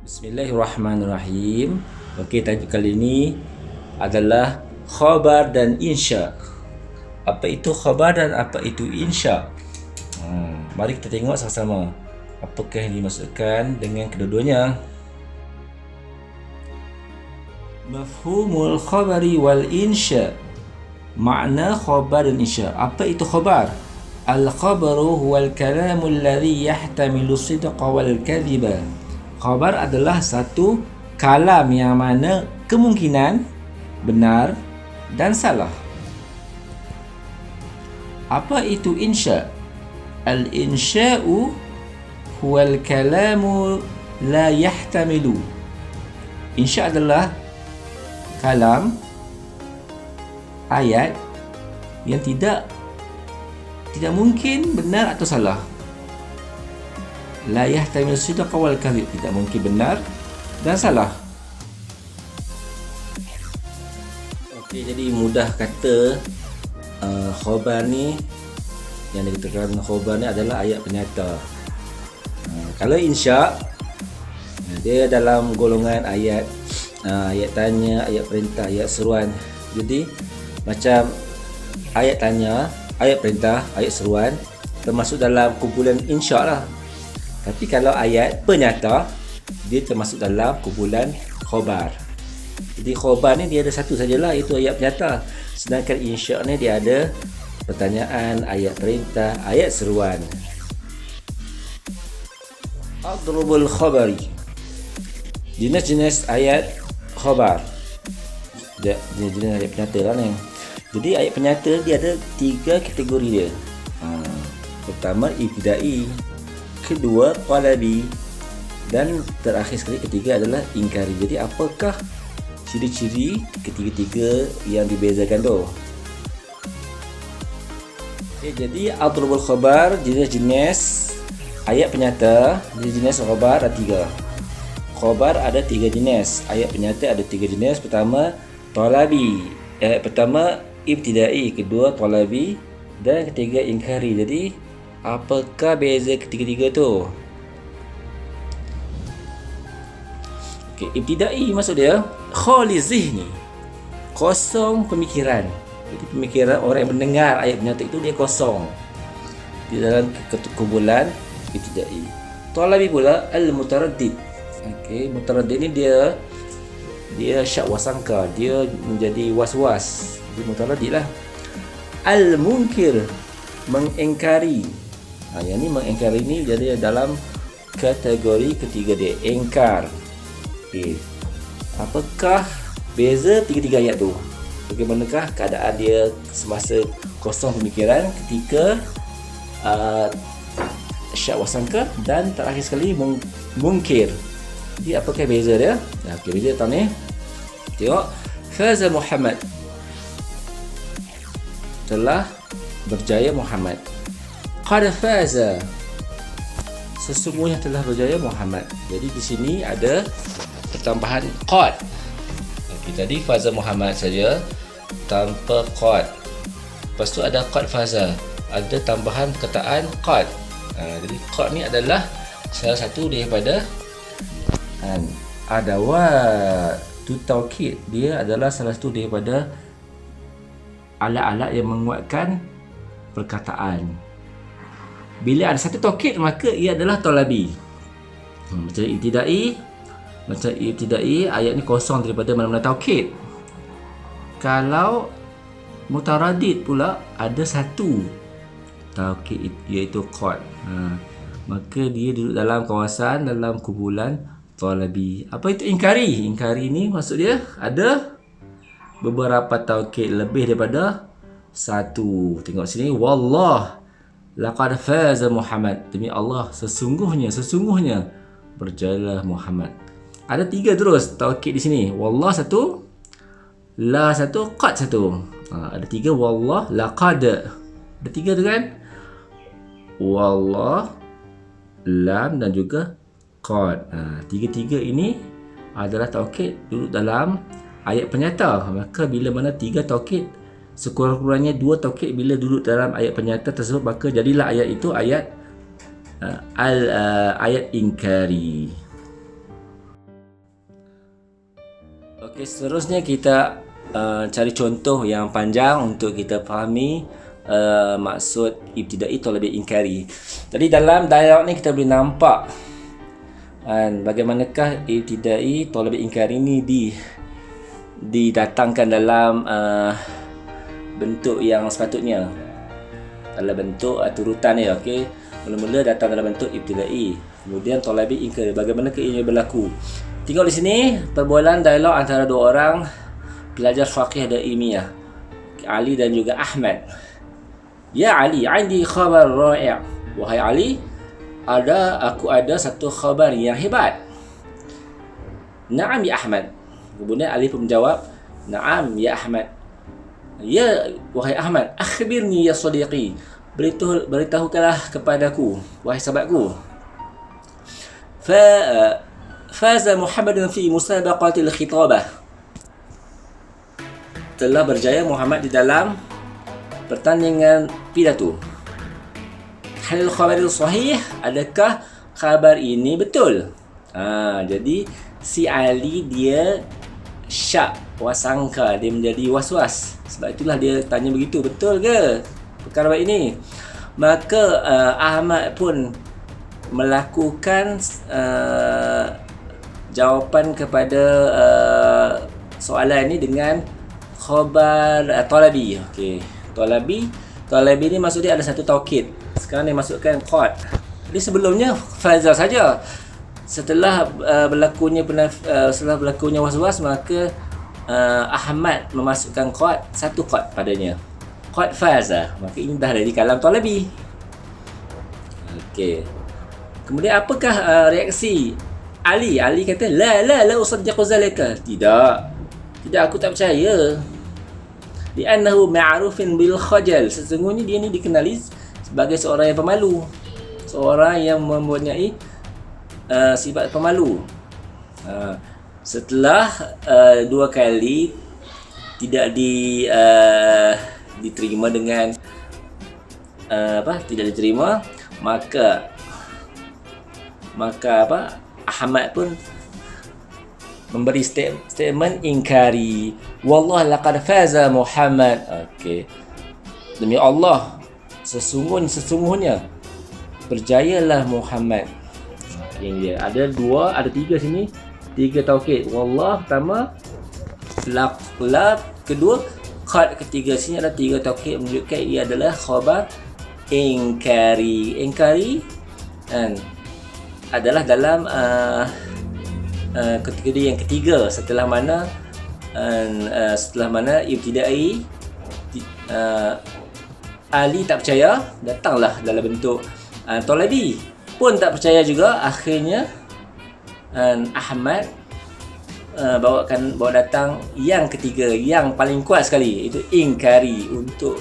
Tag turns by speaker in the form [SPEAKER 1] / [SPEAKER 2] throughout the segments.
[SPEAKER 1] Bismillahirrahmanirrahim. Okey, tajuk kali ini adalah khabar dan insya. Apa itu khabar dan apa itu insya? Mari kita tengok sama-sama apakah yang dimaksudkan dengan kedua-duanya. Mafhumul khabari wal insya. Makna khabar dan insya. Apa itu khabar? Al-khabaru huwal kalamu alladhi yahtamilu sidqa wal kadhiba. Khabar adalah satu kalam yang mana kemungkinan benar dan salah. Apa itu insya? Al-insya'u huwal kalamu la yahtamilu. Insya adalah kalam ayat yang tidak mungkin benar atau salah. La yahtamilu sidqa wal kadhib, tidak mungkin benar dan salah. Okey, jadi mudah kata khabar ni, yang dikatakan khabar ni adalah ayat penyata. Kalau insya, dia dalam golongan ayat ayat tanya, ayat perintah, ayat seruan. Jadi macam ayat tanya, ayat perintah, ayat seruan termasuk dalam kumpulan insya lah. Tapi kalau ayat penyata, dia termasuk dalam kumpulan khabar. Jadi khabar ni dia ada satu sajalah, iaitu ayat penyata. Sedangkan insya ni dia ada pertanyaan, ayat perintah, ayat seruan. Adrubul khabari, jenis-jenis ayat khabar. Jenis-jenis ayat penyata lah ni. Jadi ayat penyata dia ada 3 kategori dia. Pertama ibtidai, kedua talabi, dan terakhir sekali ketiga adalah ingkari. Jadi apakah ciri-ciri ketiga-tiga yang dibezakan tu? Jadi adrubul khabar, jenis-jenis ayat penyata. Jenis khabar ada 3. Khabar ada 3 jenis, ayat penyata ada 3 jenis. Pertama talabi, pertama ibtidai, kedua talabi, dan ketiga ingkari. Jadi apakah beza ketiga-tiga tu? Okey, ibtidai maksud dia khali zihni, kosong pemikiran. Jadi pemikiran orang yang mendengar ayat penyata itu dia kosong di dalam kumpulan ibtidai. Talabi pula al-mutaraddid. Okey, mutaraddid ni dia syak wasangka, dia menjadi was-was. Dia mutaraddid lah. Al-munkir, mengingkari. Yang ni mengingkari ni jadi dalam kategori ketiga dia, ingkar. Okey, apakah beza tiga-tiga ayat tu? Bagaimanakah keadaan dia semasa kosong pemikiran, ketika syak wasangka, dan terakhir sekali mungkir. Jadi apakah beza dia? Okey, beza tahun ni. Tengok, faza Muhammad, telah berjaya Muhammad. Qad faza, sesungguhnya telah berjaya Muhammad. Jadi di sini ada pertambahan qad. Okey, tadi faza Muhammad saja tanpa qad. Lepas tu ada qad faza, ada tambahan kataan qad. Jadi qad ni adalah salah satu daripada adawat tu taukid. Dia adalah salah satu daripada alat-alat yang menguatkan perkataan. Bila ada satu taukid, maka ia adalah talabi. Macam ibtidai, ayat ni kosong daripada mana-mana taukid. Kalau mutaraddid pula ada satu taukid, iaitu qad. Maka dia duduk dalam kawasan, dalam kumpulan talabi. Apa itu ingkari? Ingkari ni maksud dia ada beberapa taukid, lebih daripada satu. Tengok sini, wallah laqad faza Muhammad, demi Allah sesungguhnya berjayalah Muhammad. Ada 3 terus taukid di sini. Wallah satu, la satu, qad satu. Ada 3, wallah, laqad. Ada 3 tu kan? Wallah, lam, dan juga qad. Tiga-tiga ini adalah taukid duduk dalam ayat penyata. Maka bila mana 3 taukid, sekurang-kurangnya 2 taukid bila duduk dalam ayat penyata tersebut, maka jadilah ayat itu ayat ayat ingkari. Okey, seterusnya kita cari contoh yang panjang untuk kita fahami maksud ibtidai talabi inkari. Tadi dalam dialog ni kita boleh nampak bagaimanakah ibtidai talabi inkari ni didatangkan dalam bentuk yang sepatutnya, dalam bentuk turutan ni. Okey, mula-mula datang dalam bentuk ibtidai, kemudian talabi inkari. Bagaimanakah ini berlaku? Tengok di sini perbualan dialog antara dua orang pelajar faqih dan ilmiah, Ali dan juga Ahmad. Ya Ali, indi khabar ra'i'. Wahai Ali, aku ada satu khabar yang hebat. Na'am ya Ahmad. Kemudian Ali pun menjawab, Na'am ya Ahmad. Ya wahai Ahmad, akhbirni ya sadiqi. Beritahukanlah kepadaku wahai sahabatku. Faza Muhammadun fi musabaqatil khitabah. Telah berjaya Muhammad di dalam pertandingan pidato. Halil khabaril sahih, adakah khabar ini betul? Jadi si Ali dia syak, wasangka, dia menjadi was-was. Sebab itulah dia tanya begitu, betul ke perkara ini? Maka Ahmad pun melakukan jawapan kepada soalan ini dengan khabar talabi. Okey, talabi ni maksud dia ada satu taukid. Sekarang dia masukkan qad. Jadi sebelumnya faza saja. Setelah berlakunya was-was, maka Ahmad memasukkan qad, satu qad padanya. Qad faza. Maka ini dah dari kalam talabi. Okey. Kemudian apakah reaksi Ali? Ali kata, la usaddiqu zalika. Tidak, aku tak percaya. Li'annahu ma'rufin bil khajal. Sesungguhnya dia ni dikenali sebagai seorang yang pemalu, seorang yang mempunyai sifat pemalu. Setelah dua kali tidak diterima dengan tidak diterima, maka Ahmad pun memberi statement ingkari. Wallah laqad faza Muhammad. Okey, demi Allah, sesungguhnya berjayalah Muhammad. Ini dia. Ada tiga sini, tiga taukid. Wallah pertama, laq kedua, qad ketiga. Sini ada tiga taukid menunjukkan ia adalah khabar ingkari. Ingkari adalah dalam kategori yang ketiga setelah mana ibtidai. Ali tak percaya, datanglah dalam bentuk talabi pun tak percaya juga. Akhirnya Ahmad bawa datang yang ketiga, yang paling kuat sekali, itu ingkari, untuk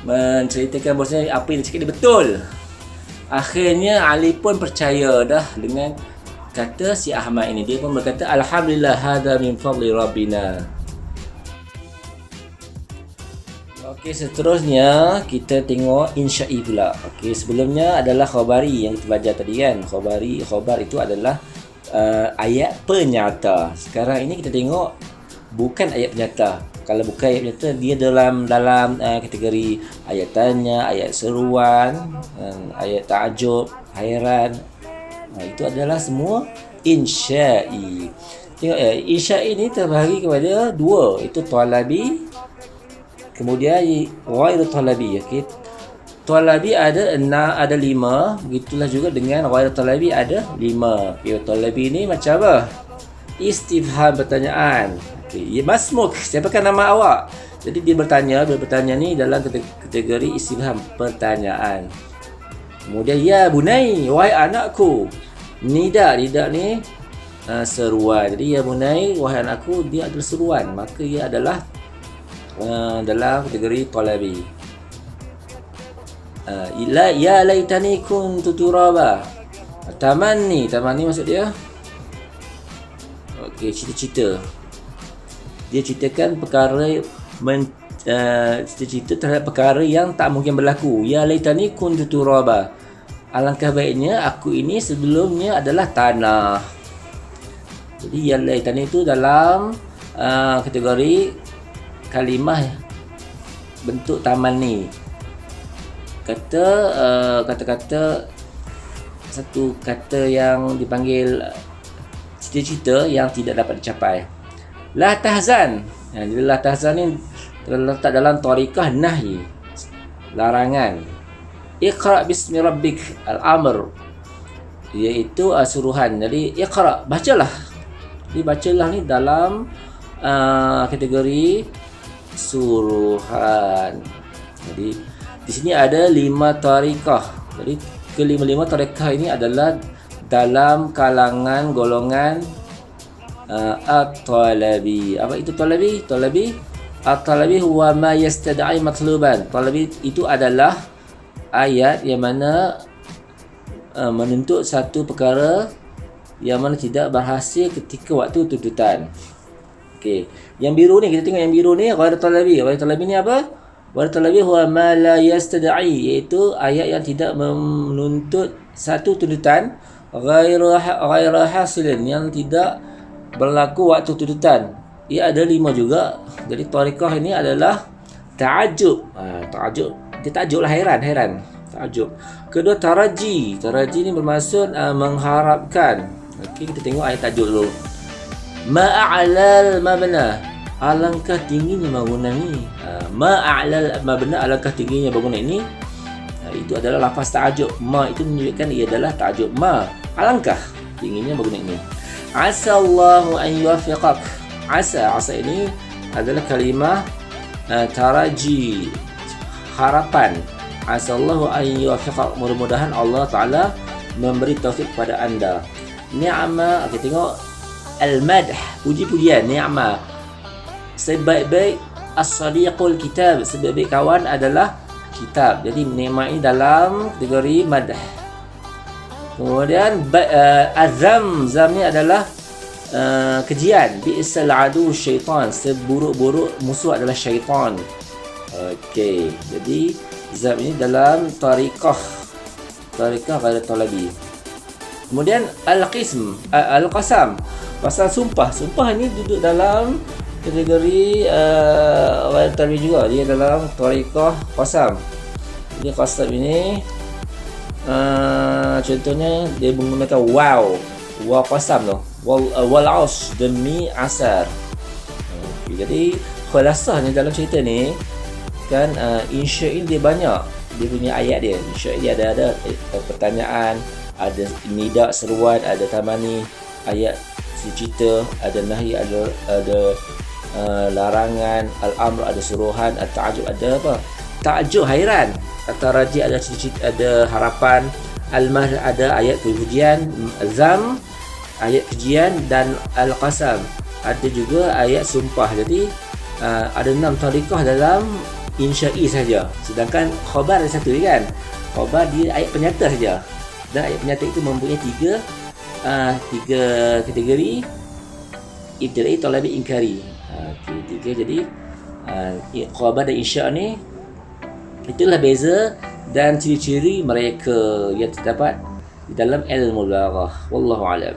[SPEAKER 1] menceritakan bahawasanya apa yang dia cakap dia betul. Akhirnya Ali pun percaya dah dengan kata si Ahmad ini. Dia pun berkata, Alhamdulillah, hadha min fadli Rabbina. Okey, seterusnya kita tengok insya'i pula. Okey, sebelumnya adalah khabari yang kita baca tadi kan. Khabar itu adalah ayat penyata. Sekarang ini kita tengok bukan ayat penyata. Kalau bukan ayat penyata, dia dalam kategori ayat tanya, ayat seruan, ayat ta'ajub, hairan. Itu adalah semua insya'i. Tengok insya'i ni terbahagi kepada dua, itu talabi, kemudian ghairu talabi. Okey, talabi ada 5, begitulah juga dengan ghairu talabi ada 5. Okey, talabi ni macam apa? Istifham, pertanyaan. Okey, ya masmuk, siapakah nama awak? Jadi dia bertanya ni dalam kategori istifham, pertanyaan. Kemudian ya bunai, wahai anakku. Nida ni seruan. Jadi ya bunai, wahai anakku, dia adalah seruan, maka ia adalah dalam kategori talabi. Ya laitani kuntu turaba. Tamanni maksud dia, okey, cita-cita. Dia ceritakan perkara cita-cita terhadap perkara yang tak mungkin berlaku. Ya laitani kuntu turaba. Alangkah baiknya aku ini sebelumnya adalah tanah. Jadi ya laitani itu dalam kategori kalimah bentuk tamanni. Kata-kata satu kata yang dipanggil cita-cita yang tidak dapat dicapai. La tahzan. Jadi la tahzan ni terletak dalam tariqah nahyi, larangan. Iqra bismi rabbik, al-amr, iaitu suruhan. Jadi iqra, bacalah. Jadi bacalah ni dalam kategori suruhan. Jadi di sini ada 5 tariqah. Jadi kelima-lima tariqah ini adalah dalam kalangan golongan at-talabi. Apa itu talabi? At-talabi huwa ma yastad'i matluban. Talabi itu adalah ayat yang mana menuntut satu perkara yang mana tidak berhasil ketika waktu tuntutan. Okey, yang biru ni, kita tengok yang biru ni ghairu talabi. Ghairu talabi ni apa? Ghairu talabi huwa ma la yastad'i, iaitu ayat yang tidak menuntut satu tuntutan, ghairu hasilin, yang tidak berlaku waktu tuntutan. Ia ada 5 juga. Jadi tariqah ini adalah ta'ajub. Ta'ajub, dia ta'ajub lah, heran. Ta'ajub. Kedua, taraji. Taraji ni bermaksud mengharapkan. Okey, kita tengok ayat tajuk dulu. Ma'a'lal mabna, alangkah tingginya bangunan ni. Ma'a'lal mabna, alangkah tingginya bangunan ini. Itu adalah lafaz ta'ajub. Ma itu menunjukkan ia adalah ta'ajub. Ma, alangkah tingginya bangunan ini. Asallahu an yuwaffiqak. Asa ini adalah kalimah taraji, harapan. Asallahu an yuwaffiqak, mudah-mudahan Allah Ta'ala memberi taufik kepada anda. Ni'ma, kita tengok al-madh, puji-pujian. Ni'ma, sebaik-baik as-sadiqul kitab, sebaik-baik kawan adalah kitab. Jadi ni'ma ini dalam kategori madh. Kemudian azam, zam ni adalah kejian. Bi'sal adu syaitan, seburuk-buruk musuh adalah syaitan. Okey, jadi zam ini dalam tariqah ghairu talabi. Kemudian al-qism, al-qasam, pasal sumpah. Sumpah ini duduk dalam kategori ghairu talabi juga. Dia dalam tariqah qasam. Jadi qasam ini contohnya dia menggunakan waw qasam tu, wal aus, demi asar. Jadi khulasahnya dalam cerita ni kan, insya ini dia banyak, dia punya ayat dia. Insya ini ada pertanyaan, ada nida, seruan, ada tamani, ayat cerita, ada nahi, ada larangan, al-amr ada suruhan, at-ta'ajub ada apa? Ta'ajub, hairan. At-taraji ada cita-cita, ada harapan. Al-mahr ada ayat pujian. Zam ayat pujian, dan al-qasam ada juga ayat sumpah. Jadi ada 6 tariqah dalam insya'i saja. Sedangkan khabar ada 1 kan. Khabar dia ayat penyata saja. Dan ayat penyata itu mempunyai 3 kategori: ibtida'i, talabi, inkari. Okey, 3. Jadi khabar dan insya' ni, itulah beza dan ciri-ciri mereka yang terdapat di dalam ilmu balaghah. Wallahu a'lam.